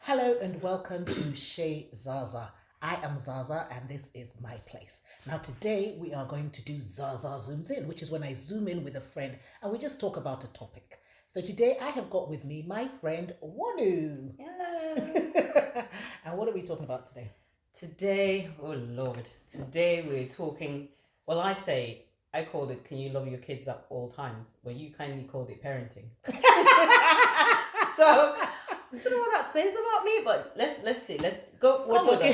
Hello and welcome to Chez Zasaa. I am Zaza and this is my place. Now today we are going to do Zasaa Zooms In, which is when I zoom in with a friend and we just talk about a topic. So today I have got with me my friend Wonu. Hello. And what are we talking about today? Today, oh Lord, today we're talking, I called it, can you love your kids at all times? But you kindly called it parenting. So, I don't know what that says about me, but let's see. Let's go.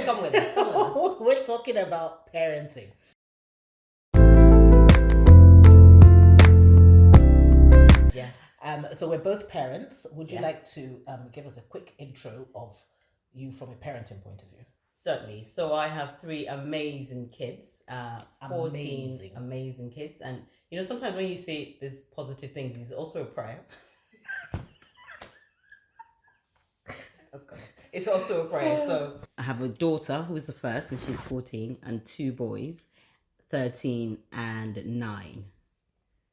Come with us. We're talking about parenting. Yes. So we're both parents. Would you Yes. like to give us a quick intro of you from a parenting point of view? Certainly. So I have three amazing kids, 14 amazing kids. And, sometimes when you say there's positive things, it's also a prayer. It's also a prayer. So I have a daughter who's the first, and she's 14, and two boys, 13 and 9.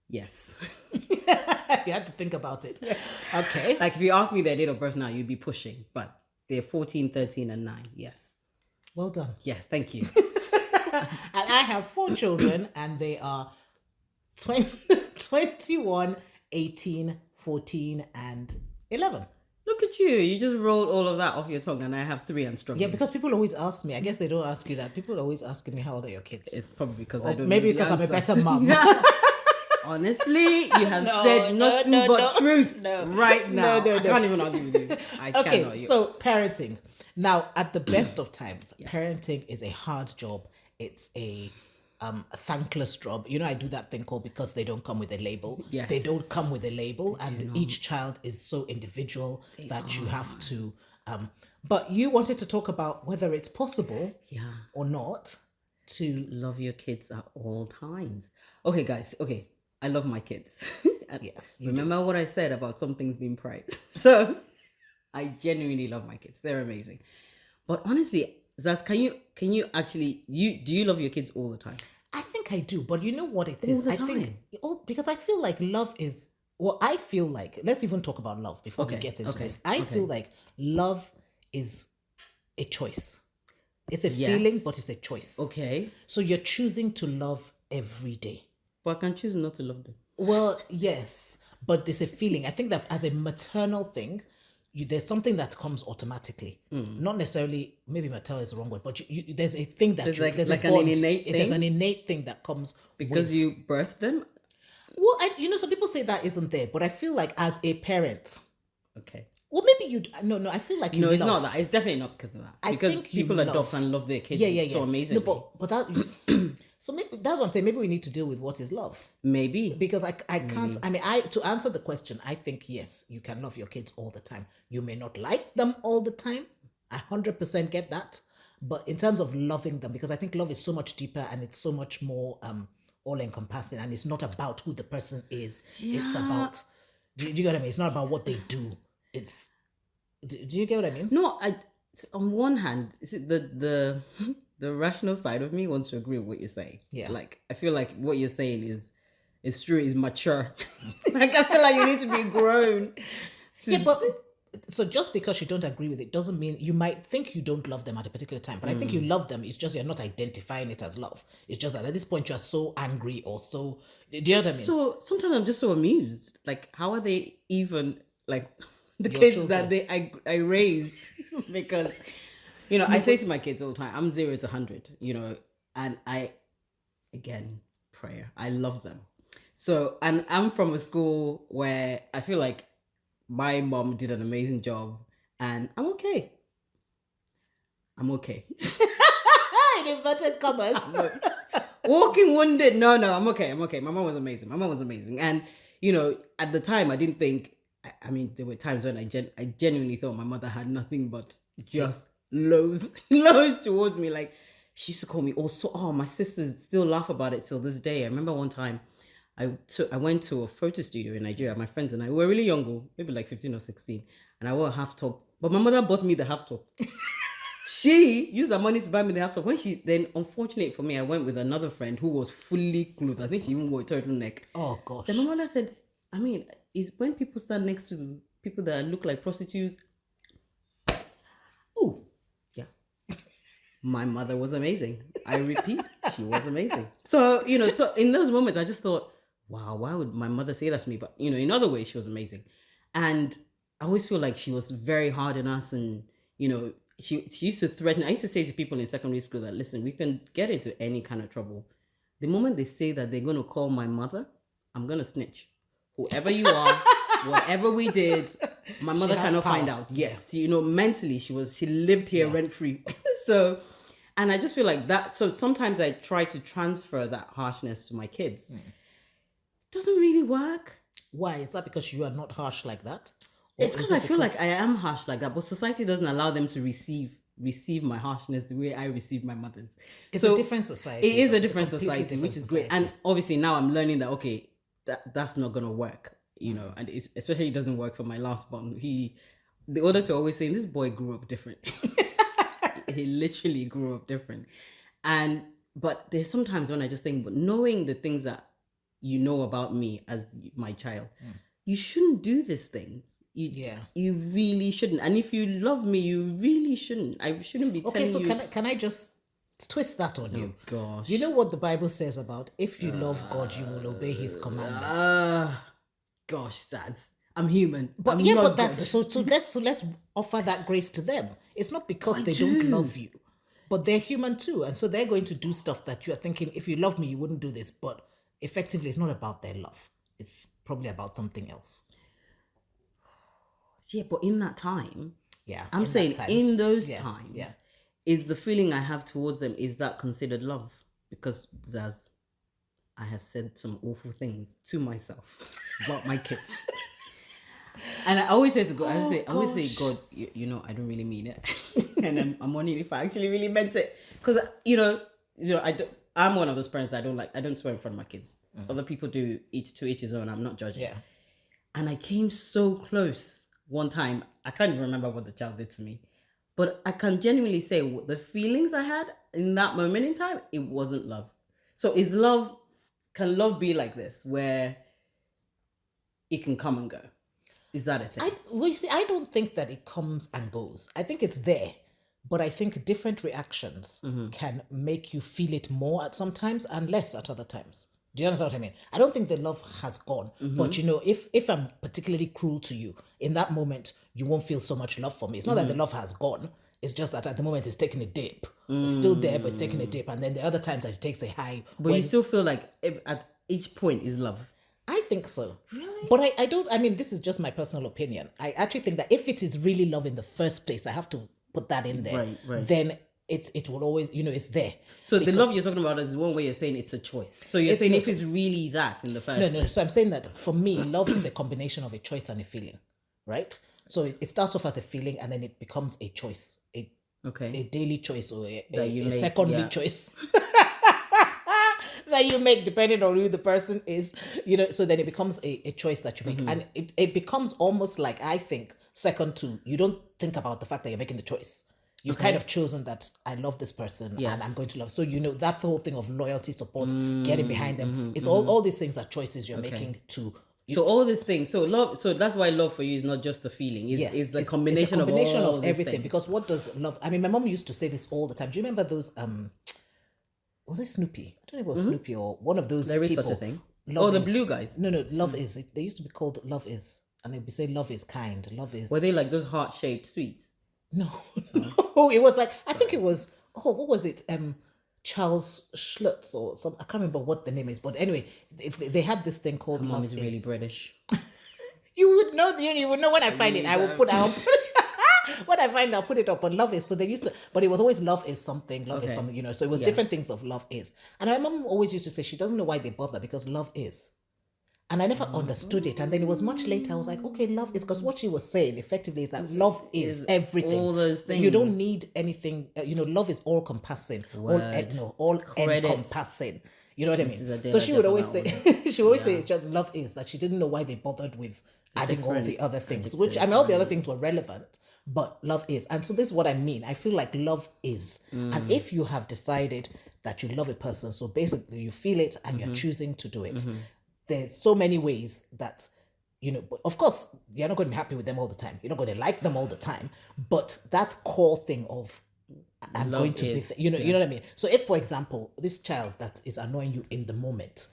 Yes. You had to think about it. Yes. Okay. Like if you ask me their date of birth now, you'd be pushing, but they're 14, 13 and 9. Yes. Well done. Yes, thank you. And I have 4 children and they are 21, 18, 14 and 11. Look at you. You just rolled all of that off your tongue, and I have 3 and struggling. Yeah, because people always ask me. I guess they don't ask you that. People always asking me, how old are your kids? It's probably because I don't Maybe know the because I'm a answer. better mum. Honestly, you have said nothing but truth right now. No. I can't even argue with you. I Okay, cannot. so parenting. Now, at the best of times, parenting is a hard job. It's a thankless job. I do that thing called because they don't come with a label. Yes. They don't come with a label, and each child is so individual that you have to. But you wanted to talk about whether it's possible or not to love your kids at all times. Okay, guys. Okay, I love my kids. Yes, remember what I said about some things being pride. So I genuinely love my kids. They're amazing. But honestly, Zaz, can you actually do you love your kids all the time? I think I do, but you know what it is? All the I think because I feel like love is I feel like, let's even talk about love before we get into this. I feel like love is a choice. It's a feeling, but it's a choice. Okay. So you're choosing to love every day. But I can choose not to love them. Well, yes, but there's a feeling. I think that as a maternal thing, there's something that comes automatically. Not necessarily, maybe maternal is the wrong word, but there's a thing that there's like a an bond. innate thing? There's an innate thing that comes Because with, you birthed them? well, some people say that isn't there, but I feel like as a parent, Okay. well, maybe no. I feel like No, it's not that. It's definitely not because of that. Because think people you adopt love. and love their kids Yeah. so amazingly. No, but that. So maybe that's what I'm saying. Maybe we need to deal with what is love. Maybe. Because I can't. I mean, to answer the question, I think yes, you can love your kids all the time. You may not like them all the time. I 100% get that. But in terms of loving them, because I think love is so much deeper and it's so much more all encompassing, and it's not about who the person is. It's about. Do you get what I mean? It's not about what they do. It's. Do you get what I mean? No, on one hand, is it the the rational side of me wants to agree with what you're saying. Yeah. Like I feel like what you're saying is true, is mature. Like I feel like you need to be grown. Yeah, but so just because you don't agree with it doesn't mean you might think you don't love them at a particular time. But I think you love them. It's just you're not identifying it as love. It's just that at this point you're so angry or so. Do you know what I mean? So sometimes I'm just so amused. Like how are they even like the Your kids children. that I raise? Because I say to my kids all the time, I'm 0 to 100, and again, prayer. I love them. So, and I'm from a school where I feel like my mom did an amazing job, and I'm okay. In inverted commas. Walking wounded. No, I'm okay. My mom was amazing. And, at the time, I didn't think, I mean, there were times when I genuinely thought my mother had nothing but just loathe towards me. Like, she used to call me my sisters still laugh about it till this day. I remember one time I went to a photo studio in Nigeria. My friends and I were really young, maybe like 15 or 16, and I wore a half top. But my mother bought me the half top. She used her money to buy me the half top. Then, unfortunately for me, I went with another friend who was fully clothed. I think she even wore a turtleneck. Oh gosh. Then my mother said, is when people stand next to people that look like prostitutes, My mother was amazing. I repeat, she was amazing. So, so in those moments, I just thought, wow, why would my mother say that to me? But, in other ways, she was amazing. And I always feel like she was very hard on us. And, she used to threaten. I used to say to people in secondary school that, listen, we can get into any kind of trouble. The moment they say that they're going to call my mother, I'm going to snitch. Whoever you are, whatever we did, my mother cannot find out. Yes. Mentally, she lived here rent free. So, and I just feel like that. So sometimes I try to transfer that harshness to my kids. It doesn't really work. Why? Is that because you are not harsh like that? It's because I feel like I am harsh like that, but society doesn't allow them to receive my harshness the way I receive my mother's. It's a different society. It is a different society, which is great. And obviously now I'm learning that, okay, that's not going to work, and especially it doesn't work for my last one. The older two are always saying, this boy grew up different. He literally grew up different. But there's sometimes when I just think, but knowing the things that you know about me as my child, you shouldn't do these things. You really shouldn't. And if you love me, you really shouldn't. I shouldn't be telling you. Okay, so can I just twist that on you? Oh, gosh. You know what the Bible says about if you love God, you will obey his commandments. Gosh, I'm human. But I'm but that's so let's offer that grace to them. It's not because they don't love you, but they're human too. And so they're going to do stuff that you're thinking, if you love me, you wouldn't do this. But effectively, it's not about their love. It's probably about something else. Yeah, but in that time, I'm in saying that time, in those times, is the feeling I have towards them, is that considered love? Because Zaz, I have said some awful things to myself about my kids. And I always say to God, I always say, God, I don't really mean it. And I'm wondering if I actually really meant it. Because, I'm one of those parents I don't swear in front of my kids. Other people do, to each his own. I'm not judging. Yeah. And I came so close one time. I can't even remember what the child did to me. But I can genuinely say the feelings I had in that moment in time, it wasn't love. So can love be like this, where it can come and go? Is that a thing? I don't think that it comes and goes. I think it's there. But I think different reactions can make you feel it more at some times and less at other times. Do you understand what I mean? I don't think the love has gone. But, if I'm particularly cruel to you, in that moment, you won't feel so much love for me. It's not that the love has gone. It's just that at the moment, it's taking a dip. It's still there, but it's taking a dip. And then the other times, it takes a high. But you still feel like at each point is love. I think so. Really? But I don't, this is just my personal opinion. I actually think that if it is really love in the first place, I have to put that in there. Right. Then it will always, it's there. So the love you're talking about is one way you're saying it's a choice. So you're saying if it's really that in the first place. No. So I'm saying that for me, love is a combination of a choice and a feeling, right? So it starts off as a feeling and then it becomes a choice, a daily choice or a secondary choice. That you make depending on who the person is, so then it becomes a choice that you make. And it becomes almost like, I think, second to, you don't think about the fact that you're making the choice. You've kind of chosen that I love this person and I'm going to love. So, that whole thing of loyalty, support, getting behind them, it's all these things are choices you're making to. So all these things, so love, so that's why love for you is not just the feeling. It's the combination of everything. Things. Because what does love, my mom used to say this all the time. Do you remember those, was it Snoopy? I don't know if it was Snoopy or one of those people. There is such a thing. Love the blue guys. No, love is. They used to be called Love Is. And they'd be saying love is kind. Love is. Were they like those heart-shaped sweets? No. It was like, I think it was, what was it? Charles Schlutz or some, I can't remember what the name is. But anyway, they had this thing called Mom Love is really British. You would know when I find it. I will put out. When I find, I'll put it up. But love is, so they used to, but it was always love is something, is something, so it was different things of love is. And my mom always used to say she doesn't know why they bother because love is. And I never understood it. And then it was much later, I was like, okay, love is, because what she was saying effectively is that love is everything. All those things. You don't need anything, love is all encompassing, all encompassing. You know what I mean? So she would always say, it's just love is, that she didn't know why they bothered with adding all the other things, which, all the other things were relevant, but love is. And so this is what I mean. I feel like love is. And if you have decided that you love a person, so basically you feel it and you're choosing to do it, there's so many ways that, but of course, you're not going to be happy with them all the time. You're not going to like them all the time. But that core thing of I'm Love going to is, be, you know what I yes. mean? So if, for example, this child that is annoying you in the moment,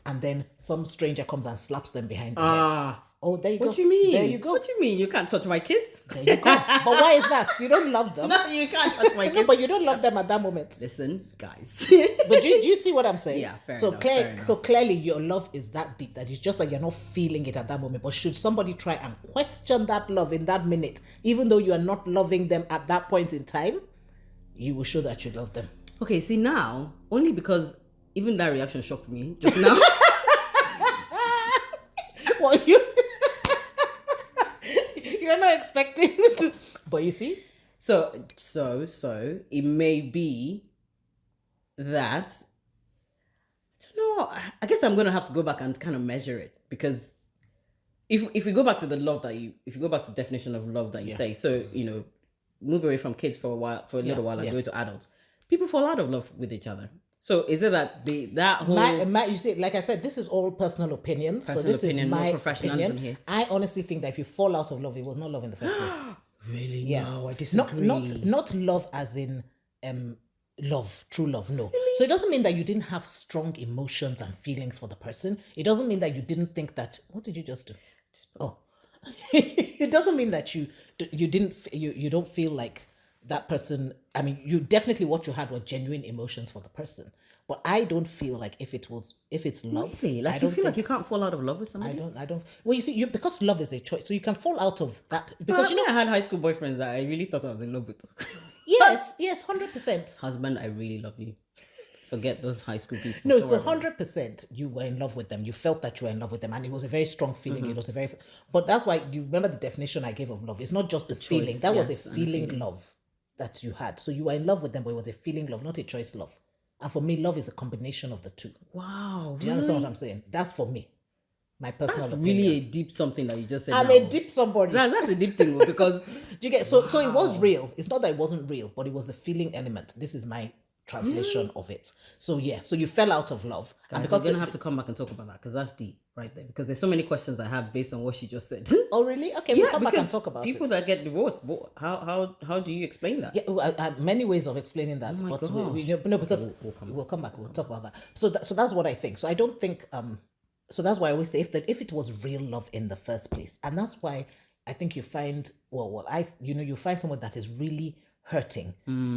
and then some stranger comes and slaps them behind the head. Oh, there you go. What do you mean? There you go. What do you mean? You can't touch my kids? There you go. But why is that? You don't love them. No, you can't touch my No, kids. but you don't love them at that moment. Listen, guys. But do you see what I'm saying? Yeah, fair so enough, fair enough. So clearly your love is that deep that it's just like you're not feeling it at that moment. But should somebody try and question that love in that minute, even though you are not loving them at that point in time, you will show that you love them. Okay, see now, only because even that reaction shocked me just now. Well, you're not expecting to, but you see, So it may be that, I don't know. I guess I'm gonna have to go back and kind of measure it, because if we go back to the love that if you go back to the definition of love that you say, so move away from kids for a little while and go to adults, people fall out of love with each other. So is it that that whole you see, like I said, this is all personal opinion. So this is my opinion. Here. I honestly think that if you fall out of love, it was not love in the first place. Really? Yeah. No, I disagree. Not love as in love, true love. No. Really? So it doesn't mean that you didn't have strong emotions and feelings for the person. It doesn't mean that you didn't think that. What did you just do? It doesn't mean that you don't feel like that person. I mean, you definitely, what you had were genuine emotions for the person. But I don't feel like if it's love. Really? Like, you feel like you can't fall out of love with somebody? I don't. Well, you see, because love is a choice, so you can fall out of that Because I had high school boyfriends that I really thought I was in love with. Yes, 100%. Husband, I really love you. Forget those high school people. No, so 100% you were in love with them. You felt that you were in love with them, and it was a very strong feeling. It was but that's why you remember the definition I gave of love. It's not just the feeling. That was a feeling love that you had. So you were in love with them, but it was a feeling love, not a choice love. And for me, love is a combination of the two. Wow. Do you understand what I'm saying? That's for me. My personal opinion. Really a deep something that you just said. I'm a deep somebody. That's a deep thing, because Do you get so it was real. It's not that it wasn't real, but it was a feeling element. This is my translation of it. So so you fell out of love. Guys, and because we're gonna have to come back and talk about that, because that's deep right there. Because there's so many questions I have based on what she just said. Oh really? Okay, we'll come back and talk about people it. that get divorced, how do you explain that? Yeah, well, I have many ways of explaining that, but because we'll come back. We'll talk about that. So that's what I think. So I don't think so that's why I always say if it was real love in the first place, and that's why I think you find you find someone that is really hurting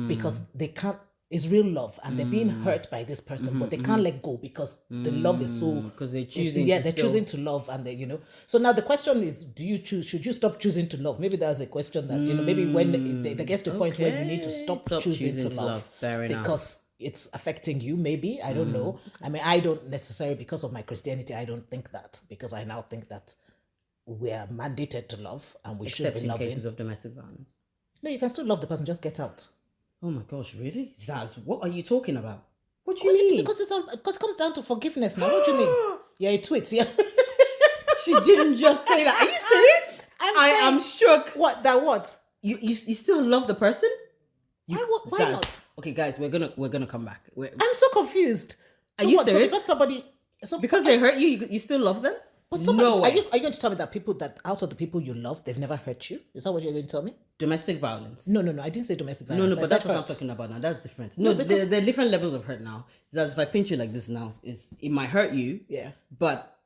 because they can't. It's real love, and they're being hurt by this person, but they can't let go because the love is so. Because they're choosing. They're choosing to love, and they So now the question is, do you choose? Should you stop choosing to love? Maybe that's a question that maybe when they gets to a point where you need to stop choosing to love. Fair enough. Because it's affecting you. Maybe I don't know. I mean, I don't necessarily, because of my Christianity, I don't think that, because I now think that we are mandated to love and we should be in loving. cases of domestic violence. No, you can still love the person. Just get out. Oh my gosh, really? What are you talking about? What do you mean? Because it comes down to forgiveness now. What do you mean? Yeah, it tweets. Yeah. She didn't just say that. Are you serious? I am shook. What? That what? You still love the person? Why not? Okay, guys, we're gonna come back. I'm so confused. Are you serious? So because somebody, because they hurt you still love them? But somebody, no are you going to tell me that people that out of the people you love, they've never hurt you? Is that what you're going to tell me? Domestic violence. No. I didn't say domestic violence. No, but that's what I'm talking about now. That's different. No, there are different levels of hurt now. It's as if I pinch you like this now, it might hurt you. Yeah. But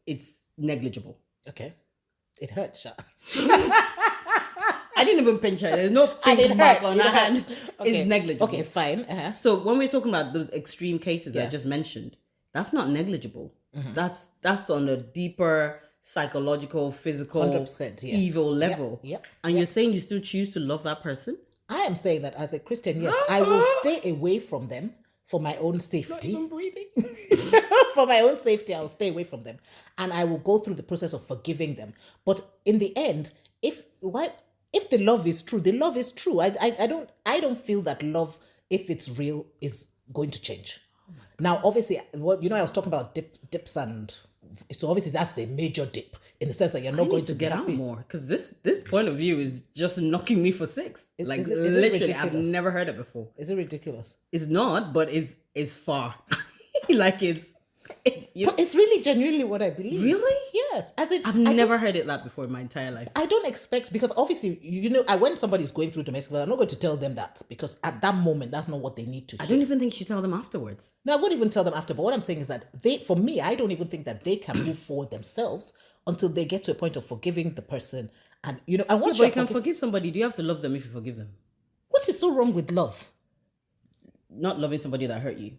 it's negligible. Okay. It hurts, Sha. I didn't even pinch her. There's no pink mark on her hand. Okay. It's negligible. Okay, fine. Uh-huh. So when we're talking about those extreme cases I just mentioned, that's not negligible. Mm-hmm. That's on a deeper psychological, physical, 100%, yes. evil level. Yep. And you're saying you still choose to love that person? I am saying that as a Christian, yes, I will stay away from them for my own safety. Not even breathing. For my own safety, I'll stay away from them, and I will go through the process of forgiving them. But in the end, if the love is true, the love is true. I don't feel that love, if it's real, is going to change. Now, obviously, I was talking about dips, and so obviously that's a major dip in the sense that you're not going to get be out happy. more, because this point of view is just knocking me for six. Is it literally, ridiculous? I've never heard it before. Is it ridiculous? It's not, but it's far. Like it's. But it's really genuinely what I believe. Really? Yes. As in, I've never heard it that before in my entire life. I don't expect, because obviously, when somebody's going through domestic violence, I'm not going to tell them that, because at that moment, that's not what they need to hear. I don't even think you should tell them afterwards. No, I wouldn't even tell them after. But what I'm saying is that for me, I don't even think that they can move forward themselves until they get to a point of forgiving the person. And, and once But you can forgive somebody. Do you have to love them if you forgive them? what is so wrong with love? Not loving somebody that hurt you.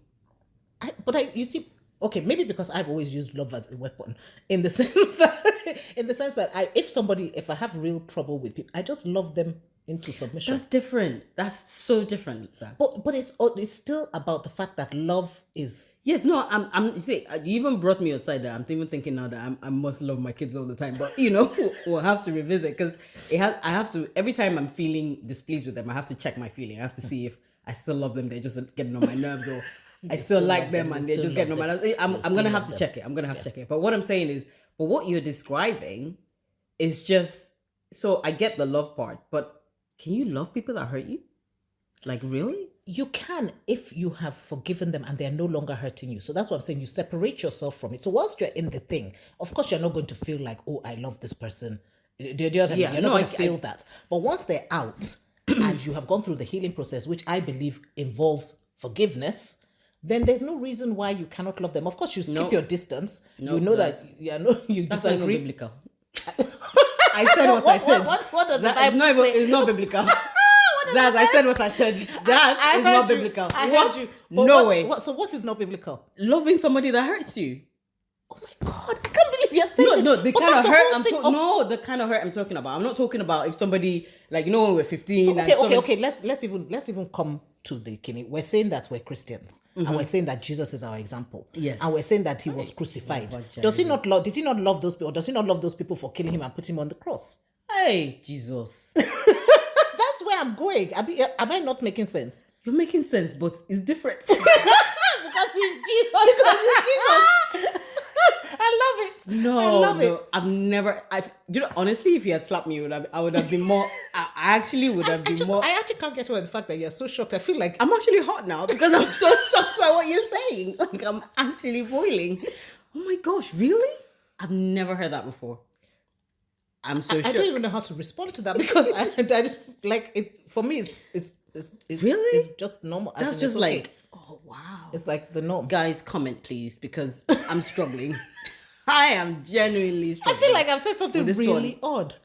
You see, okay, maybe because I've always used love as a weapon, in the sense that if I have real trouble with people, I just love them into submission. That's different. That's so different, Zaz. But it's still about the fact that love is. Yes, no, you see, you even brought me outside there. I'm even thinking now that I must love my kids all the time. But, we'll have to revisit, because I have to, every time I'm feeling displeased with them, I have to check my feeling. I have to see if I still love them. They're just getting on my nerves, or I still like them and they're just getting on my nerves. I'm going to have to check it. I'm going to have to check it. But what I'm saying is, but what you're describing is just, so I get the love part, but can you love people that hurt you? Like, really? You can, if you have forgiven them and they're no longer hurting you. So that's what I'm saying. You separate yourself from it. So whilst you're in the thing, of course, you're not going to feel like, oh, I love this person. Do you know what I mean? You're not going to feel that. But once they're out and you have gone through the healing process, which I believe involves forgiveness, then there's no reason why you cannot love them. Of course, you keep your distance. You know that you That's disagree. not biblical. I said what I said. What does that the Bible say? It's not biblical. I said what I said. That is not biblical. I heard you. No way. So what is not biblical? Loving somebody that hurts you. Oh my God, I can't believe you're saying this. No, the But kind of that's hurt the kind of hurt I'm talking about. I'm not talking about if somebody, like, when we're 15. Okay. Let's even come to the kidney. We're saying that we're Christians, and we're saying that Jesus is our example. Yes. And we're saying that he was crucified. Did he not love those people? Or does he not love those people for killing him and putting him on the cross? Hey, Jesus. That's where I'm going. Am I not making sense? You're making sense, but it's different. Because he's Jesus. I love it. No, I love it. I've never. Honestly, if you had slapped me, I would have been more. I actually would have been more. I actually can't get over the fact that you're so shocked. I feel like I'm actually hot now because I'm so shocked by what you're saying. Like, I'm actually boiling. Oh my gosh, really? I've never heard that before. I'm so shocked. I don't even know how to respond to that, because I just, like, it's for me. It's really? It's just normal. That's just like, oh wow. It's like the norm. Guys, comment please, because I'm struggling. I am genuinely struggling. I feel like I've said something really odd.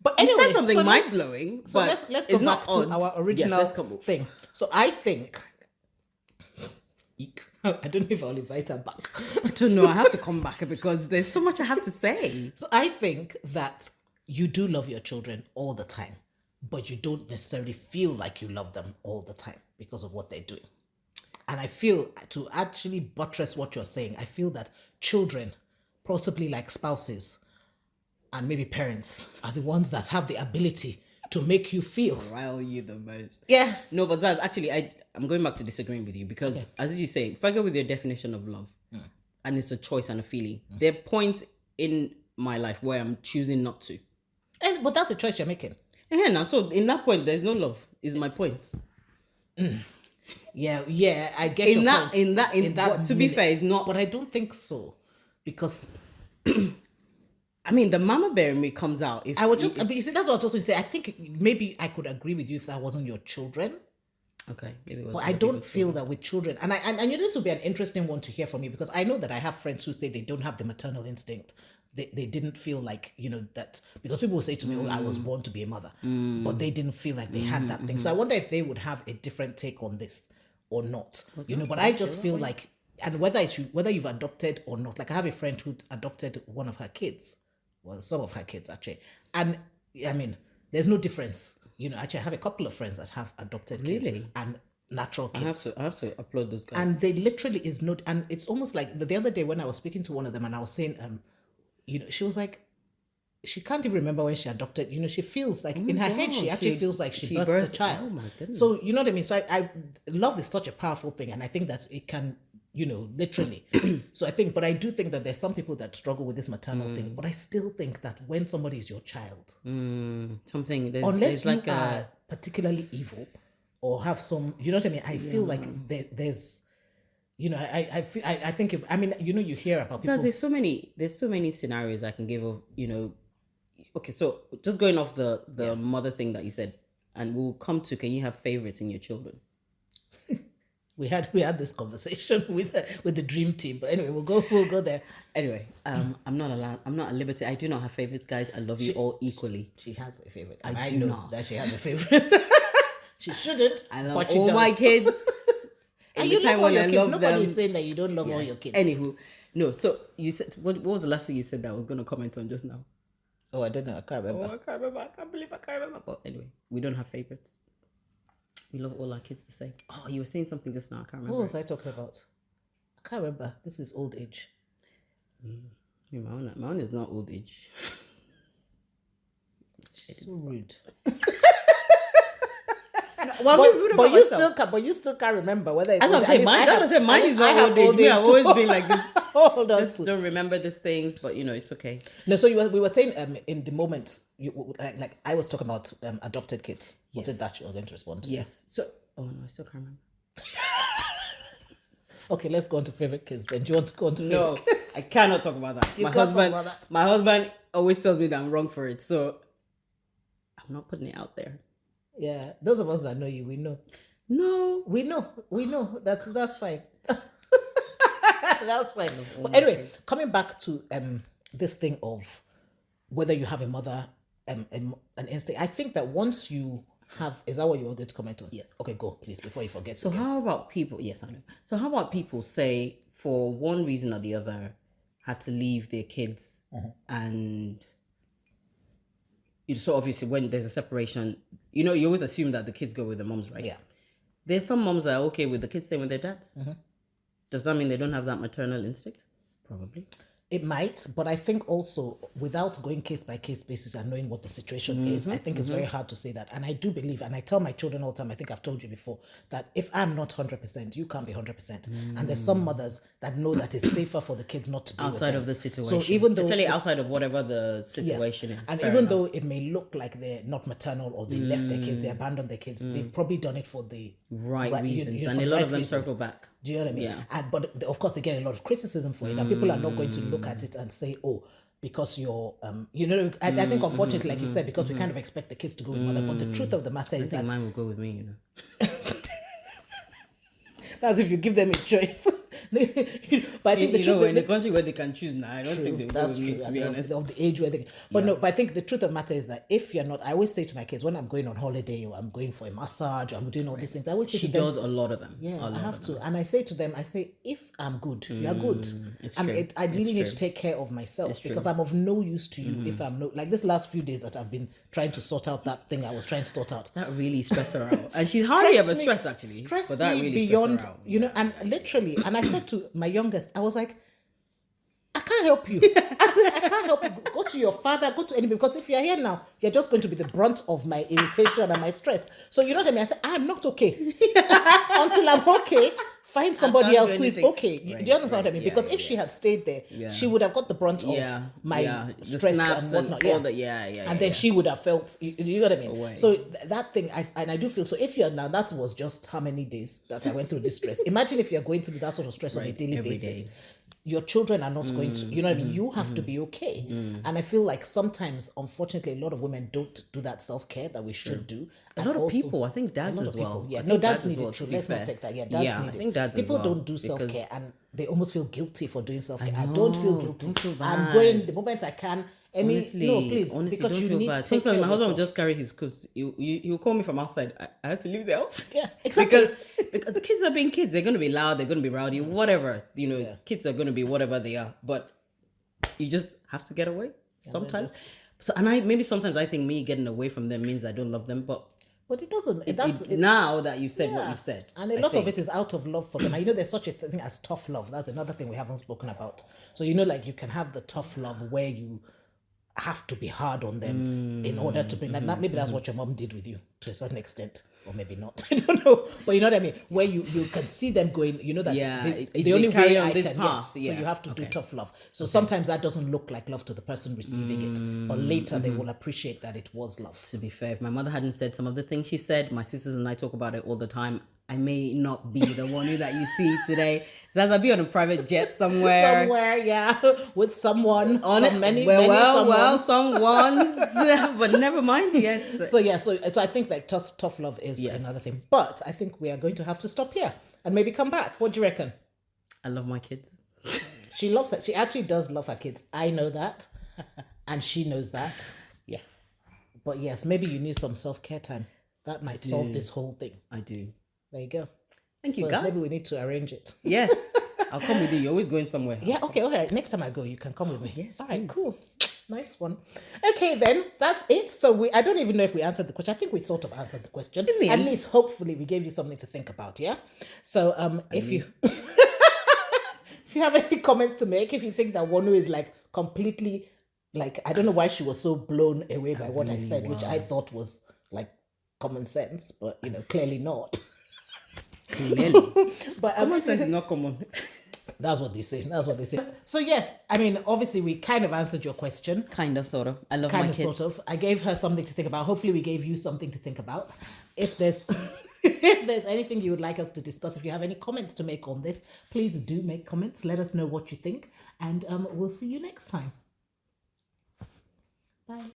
But You anyway, said something mind-blowing. So let's go back to our original thing. So I think I don't know if I'll invite her back. I don't know. I have to come back because there's so much I have to say. So I think that you do love your children all the time, but you don't necessarily feel like you love them all the time because of what they're doing. And I feel, to actually buttress what you're saying, I feel that children, possibly like spouses and maybe parents, are the ones that have the ability to make you feel. Rile you the most. Yes. No, but that's actually, I'm going back to disagreeing with you because, as you say, if I go with your definition of love, and it's a choice and a feeling, there are points in my life where I'm choosing not to. But that's a choice you're making. Yeah, now, so in that point, there's no love, is my point. Yeah, I get your point. In that, to be fair, it's not. But I don't think so, because I mean, the mama bear in me comes out. If I would just, but you see, that's what I was also saying. I think maybe I could agree with you if that wasn't your children. Okay, but I don't feel that with children, and this would be an interesting one to hear from you, because I know that I have friends who say they don't have the maternal instinct. They didn't feel like, that, because people will say to me, oh, I was born to be a mother, but they didn't feel like they had that thing. So I wonder if they would have a different take on this or not. But I just feel like, and whether you've adopted or not, like I have a friend who adopted one of her kids, well, some of her kids actually, and I mean, there's no difference. Actually, I have a couple of friends that have adopted kids and natural kids. I have to upload those guys. And they literally is not, and it's almost like the other day when I was speaking to one of them and I was saying, she was like, she can't even remember when she adopted. She feels like in her head, she actually feels like she birthed the child. Oh my goodness. So, you know what I mean? So love is such a powerful thing. And I think that it can, literally. So but I do think that there's some people that struggle with this maternal thing. But I still think that when somebody is your child, unless you are particularly evil or have some, you know what I mean? I feel like there's, you know, I think, I mean, you know, you hear about So people. there's so many scenarios I can give of, you know, okay, so just going off the mother thing that you said, and we'll come to, can you have favorites in your children? We had this conversation with the dream team, but anyway, we'll go there. Anyway, I'm not at liberty. I do not have favorites, guys. I love you all equally. She has a favorite. And I do know not. that she has a favorite. She shouldn't. I love but she all does. my kids. And you love all your kids. love Nobody them. is saying that you don't love all your kids. Anywho, no. So you said, what was the last thing you said that I was going to comment on just now? Oh, I don't know. I can't remember. I can't remember. I can't believe I can't remember. But anyway, we don't have favorites. We love all our kids the same. Oh, you were saying something just now. I can't remember. What was I talking about? I can't remember. This is old age. Yeah, my own is not old age. So rude. But you still can't remember whether it's That's what I'm saying. Mine is not old age. Me, I've always been like this. Hold on. Just don't remember these things, but you know, it's okay. No, so we were saying in the moment, like I was talking about adopted kids. Was it that you were going to respond to? Yes. So, oh no, I still can't remember. Okay, let's go on to favorite kids then. Do you want to go on to favorite No, kids? I cannot talk about that. You can't talk about that. My husband always tells me that I'm wrong for it, so I'm not putting it out there. Yeah, those of us that know you, we know. No, We know. That's fine. That's fine. But anyway, coming back to this thing of whether you have a mother, an instinct. I think that once you have, is that what you were going to comment on? Yes. Okay, go please before you forget. So how about people? Yes, I know. So how about people say for one reason or the other had to leave their kids, and so obviously when there's a separation, you know, you always assume that the kids go with the moms, right? Yeah. There's some moms that are okay with the kids staying with their dads. Does that mean they don't have that maternal instinct? Probably. It might, but I think also without going case by case basis and knowing what the situation is, I think it's very hard to say that. And I do believe, and I tell my children all the time, I think I've told you before, that if I'm not 100%, you can't be 100%. And there's some mothers that know that it's safer for the kids not to be Outside with of them. the situation. So even though especially outside of whatever the situation is. and Fair even enough. though it may look like they're not maternal or they left their kids, they abandoned their kids, they've probably done it for the right reasons, for and the a lot right of them reasons. circle back. Do you know what I mean? Yeah. And but of course they get a lot of criticism for it, and people are not going to look at it and say, "Oh, because you're, you know." I think unfortunately, like you said, because we kind of expect the kids to go with mother, but the truth of the matter I is think that mine will go with me, you know. that's if you give them a choice. But I think the you truth know, of in the the country where they can choose now, I don't think they will go that's with me, true. to I be mean, honest. of the age where they, but no. But I think the truth of the matter is that if you're not, I always say to my kids when I'm going on holiday or I'm going for a massage, or I'm doing all these things. I always say She to them, does a lot of them. yeah, a lot I have of to. them. And I say to them, I say, if I'm good, you're good. It's And true. I really need It's to take care of myself It's because true. I'm of no use to you if I'm no, like this last few days that I've been trying to sort out that thing I was trying to sort out. That really stressed her out, and she's hardly ever me- stressed actually. stressed But that me really beyond, stressed her out. you know, and literally, and I said to my youngest, I was like, I can't help you. I said, I can't help you. Go to your father, go to anybody, because if you're here now, you're just going to be the brunt of my irritation and my stress. So you know what I mean? I said, I'm not okay. Until I'm okay, find somebody can't else do who is anything. okay. Right, Do you understand what I mean? yeah, Because if she had stayed there, she would have got the brunt of my the stress snaps and whatnot. all the, yeah. And then she would have felt, you know what I mean? Away. So that thing, I do feel, so if you're now, that was just how many days that I went through this stress. Imagine if you're going through that sort of stress on a daily every basis. day. Your children are not going to, you know what I mean? You have to be okay. And I feel like sometimes, unfortunately, a lot of women don't do that self-care that we should do. A And lot of also- people, I think a dads lot as of people, well. yeah. I No, think dads as need well, it too. to be Let's fair. not take that. Yeah, dads Yeah, need I it. think dads as People well, don't do because- self-care and they almost feel guilty for doing self-care. I know, don't feel guilty. don't feel I'm bad. going the moment I can. No, please, honestly, because don't you feel need bad. to take Sometimes care my of husband will yourself. just carry his clothes. He'll call me from outside. I had to leave the house. Yeah, exactly. because the kids are being kids. They're going to be loud. They're going to be rowdy. Whatever. You know, kids are going to be whatever they are. But you just have to get away sometimes. So, and maybe sometimes I think me getting away from them means I don't love them. But it doesn't. now that you said what Yeah. you said, And a lot of it is out of love for them. And you know, there's such a thing as tough love. That's another thing we haven't spoken about. So, you know, like you can have the tough love where you have to be hard on them in order to bring that. Maybe that's what your mom did with you to a certain extent. or maybe not. I don't know, but you know what I mean. Where you can see them going. You know that Yeah, if the they only carry way on I this can path, so yeah, you have to do okay. tough love. So sometimes that doesn't look like love to the person receiving it, but later they will appreciate that it was love. To be fair, if my mother hadn't said some of the things she said, my sisters and I talk about it all the time. I may not be the one that you see today. Zaza be on a private jet somewhere. Somewhere, yeah, with someone, On some it. many, Well, someones. someone's. But never mind. Yes. So yeah, so I think like tough love is Yes. another thing. But I think we are going to have to stop here and maybe come back. What do you reckon? I love my kids. She loves it. She actually does love her kids. I know that, and she knows that. Yes, But yes, maybe you need some self-care time. That might solve this whole thing. I do. There you go. Thank you, guys. Maybe we need to arrange it. Yes, I'll come with you. You're always going somewhere. Yeah, okay, all right. Next time I go, you can come with me. Yes, all right, cool. Nice one. Okay, then that's it. So I don't even know if we answered the question. I think we sort of answered the question. At least, hopefully, we gave you something to think about. Yeah. So if you if you have any comments to make, if you think that Wonu is like completely like, I don't know why she was so blown away by what I said, which I thought was like common sense, but you know, clearly not. Clearly, But common sense is not common. That's what they say. That's what they say. So yes, I mean, obviously we kind of answered your question. Kind of, sort of. I love my Kind of, kids. sort of. I gave her something to think about. Hopefully we gave you something to think about. If there's if there's anything you would like us to discuss, if you have any comments to make on this, please do make comments. Let us know what you think. And we'll see you next time. Bye.